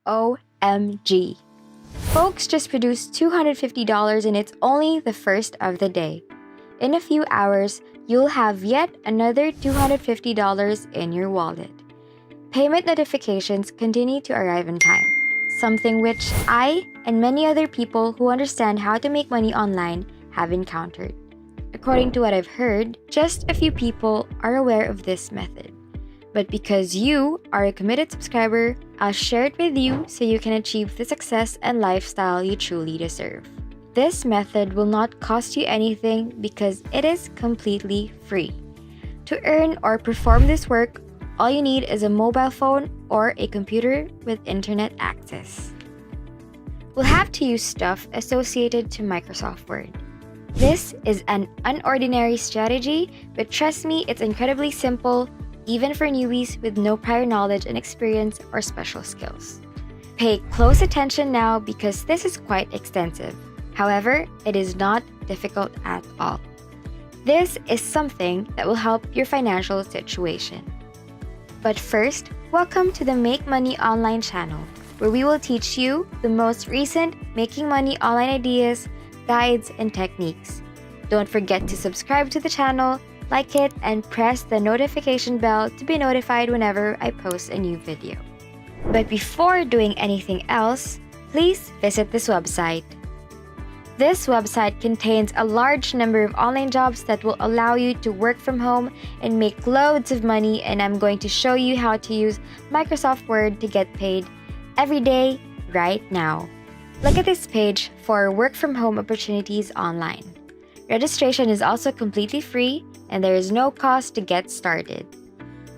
OMG. Folks just produced $250 and it's only the first of the day. In a few hours, you'll have yet another $250 in your wallet. Payment notifications continue to arrive in time, something which I and many other people who understand how to make money online have encountered. According to what I've heard, just a few people are aware of this method. But because you are a committed subscriber, I'll share it with you so you can achieve the success and lifestyle you truly deserve. This method will not cost you anything because it is completely free. To earn or perform this work, all you need is a mobile phone or a computer with internet access. We'll have to use stuff associated to Microsoft Word. This is an unordinary strategy, but trust me, it's incredibly simple, even for newbies with no prior knowledge and experience or special skills. Pay close attention now because this is quite extensive. However, it is not difficult at all. This is something that will help your financial situation. But first, welcome to the Make Money Online channel, where we will teach you the most recent making money online ideas, guides, and techniques. Don't forget to subscribe to the channel, like it, and press the notification bell to be notified whenever I post a new video. But before doing anything else, please visit this website. This website contains a large number of online jobs that will allow you to work from home and make loads of money, and I'm going to show you how to use Microsoft Word to get paid every day right now. Look at this page for work from home opportunities online. Registration is also completely free and there is no cost to get started.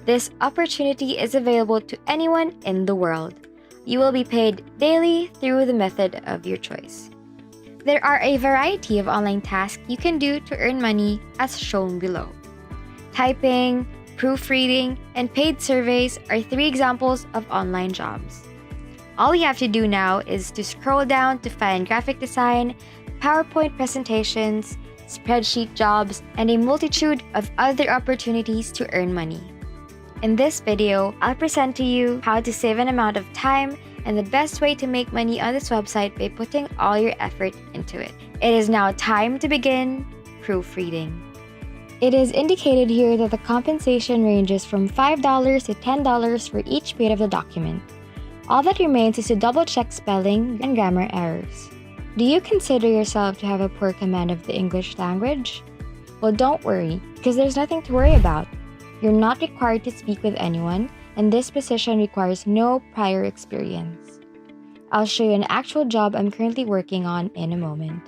This opportunity is available to anyone in the world. You will be paid daily through the method of your choice. There are a variety of online tasks you can do to earn money as shown below. Typing, proofreading, and paid surveys are 3 examples of online jobs. All you have to do now is to scroll down to find graphic design, PowerPoint presentations, spreadsheet jobs, and a multitude of other opportunities to earn money. In this video, I'll present to you how to save an amount of time and the best way to make money on this website by putting all your effort into it. It is now time to begin proofreading. It is indicated here that the compensation ranges from $5 to $10 for each page of the document. All that remains is to double-check spelling and grammar errors. Do you consider yourself to have a poor command of the English language? Well, don't worry, because there's nothing to worry about. You're not required to speak with anyone, and this position requires no prior experience. I'll show you an actual job I'm currently working on in a moment.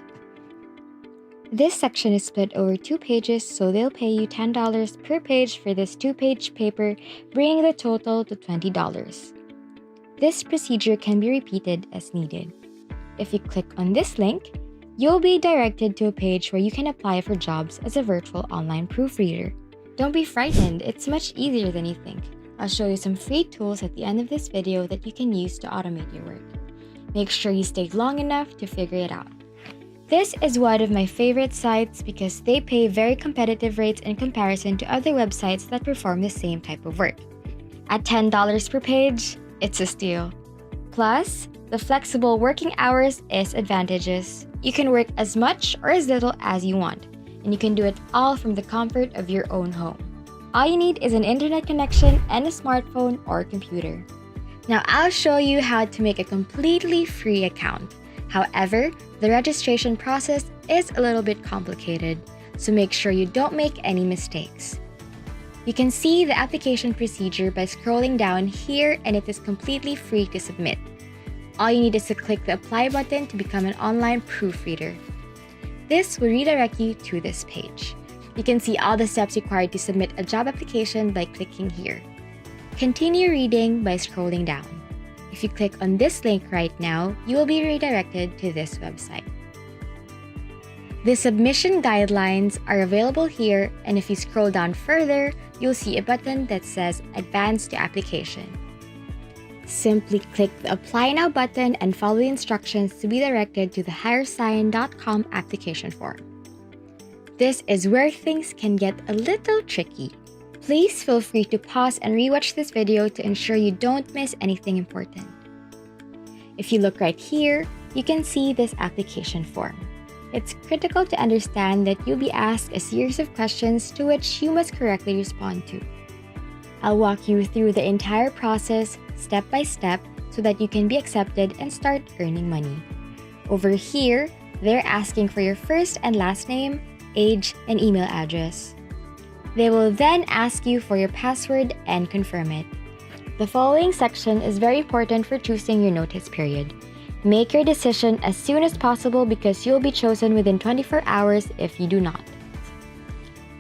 This section is split over 2 pages, so they'll pay you $10 per page for this 2-page paper, bringing the total to $20. This procedure can be repeated as needed. If you click on this link, you'll be directed to a page where you can apply for jobs as a virtual online proofreader. Don't be frightened, it's much easier than you think. I'll show you some free tools at the end of this video that you can use to automate your work. Make sure you stay long enough to figure it out. This is one of my favorite sites because they pay very competitive rates in comparison to other websites that perform the same type of work. At $10 per page, it's a steal. Plus, the flexible working hours is advantageous. You can work as much or as little as you want, and you can do it all from the comfort of your own home. All you need is an internet connection and a smartphone or computer. Now I'll show you how to make a completely free account. However, the registration process is a little bit complicated, so make sure you don't make any mistakes. You can see the application procedure by scrolling down here, and it is completely free to submit. All you need is to click the apply button to become an online proofreader. This will redirect you to this page. You can see all the steps required to submit a job application by clicking here. Continue reading by scrolling down. If you click on this link right now, you will be redirected to this website. The submission guidelines are available here, and if you scroll down further, you'll see a button that says Advance to Application. Simply click the Apply Now button and follow the instructions to be directed to the hiresign.com application form. This is where things can get a little tricky. Please feel free to pause and rewatch this video to ensure you don't miss anything important. If you look right here, you can see this application form. It's critical to understand that you'll be asked a series of questions to which you must correctly respond to. I'll walk you through the entire process step by step so that you can be accepted and start earning money. Over here, they're asking for your first and last name, age, and email address. They will then ask you for your password and confirm it. The following section is very important for choosing your notice period. Make your decision as soon as possible because you'll be chosen within 24 hours if you do not.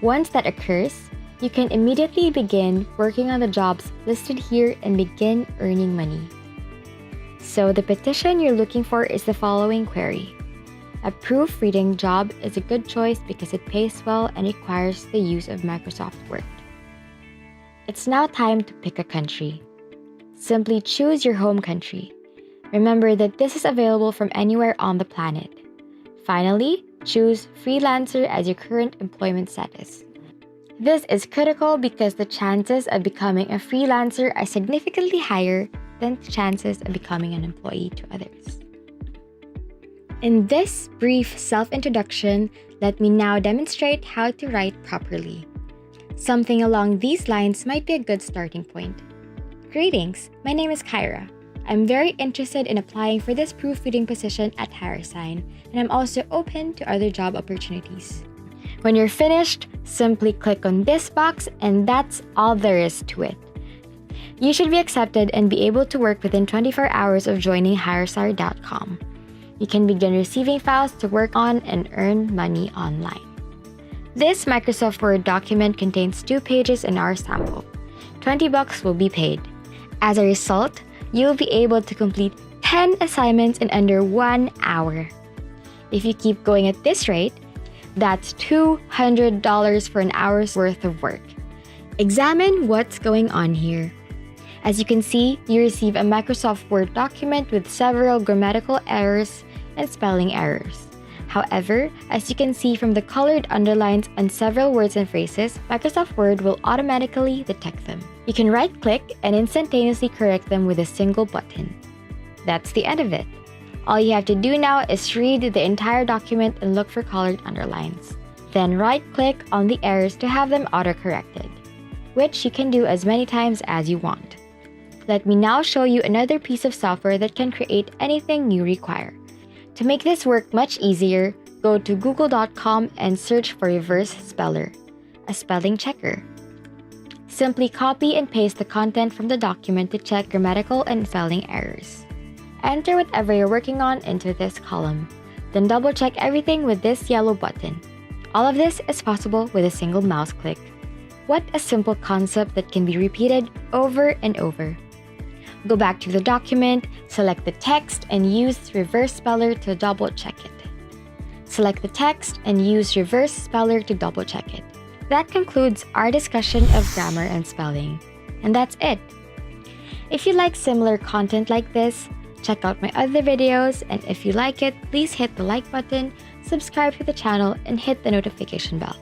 Once that occurs, you can immediately begin working on the jobs listed here and begin earning money. So the petition you're looking for is the following query. A proofreading job is a good choice because it pays well and requires the use of Microsoft Word. It's now time to pick a country. Simply choose your home country. Remember that this is available from anywhere on the planet. Finally, choose freelancer as your current employment status. This is critical because the chances of becoming a freelancer are significantly higher than the chances of becoming an employee to others. In this brief self-introduction, let me now demonstrate how to write properly. Something along these lines might be a good starting point. Greetings, my name is Kyra. I'm very interested in applying for this proofreading position at Harrisine, and I'm also open to other job opportunities. When you're finished, simply click on this box and that's all there is to it. You should be accepted and be able to work within 24 hours of joining Hirestar.com. You can begin receiving files to work on and earn money online. This Microsoft Word document contains 2 pages in our sample. $20 will be paid. As a result, you'll be able to complete 10 assignments in under 1 hour. If you keep going at this rate, that's $200 for an hour's worth of work. Examine what's going on here. As you can see, you receive a Microsoft Word document with several grammatical errors and spelling errors. However, as you can see from the colored underlines on several words and phrases, Microsoft Word will automatically detect them. You can right-click and instantaneously correct them with a single button. That's the end of it. All you have to do now is read the entire document and look for colored underlines. Then right-click on the errors to have them auto-corrected, which you can do as many times as you want. Let me now show you another piece of software that can create anything you require. To make this work much easier, go to google.com and search for Reverse Speller, a spelling checker. Simply copy and paste the content from the document to check grammatical and spelling errors. Enter whatever you're working on into this column. Then double-check everything with this yellow button. All of this is possible with a single mouse click. What a simple concept that can be repeated over and over. Go back to the document, select the text, and use Reverse Speller to double-check it. Select the text and use Reverse Speller to double-check it. That concludes our discussion of grammar and spelling. And that's it. If you like similar content like this, check out my other videos, and if you like it, please hit the like button, subscribe to the channel, and hit the notification bell.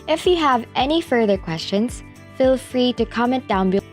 If you have any further questions, feel free to comment down below.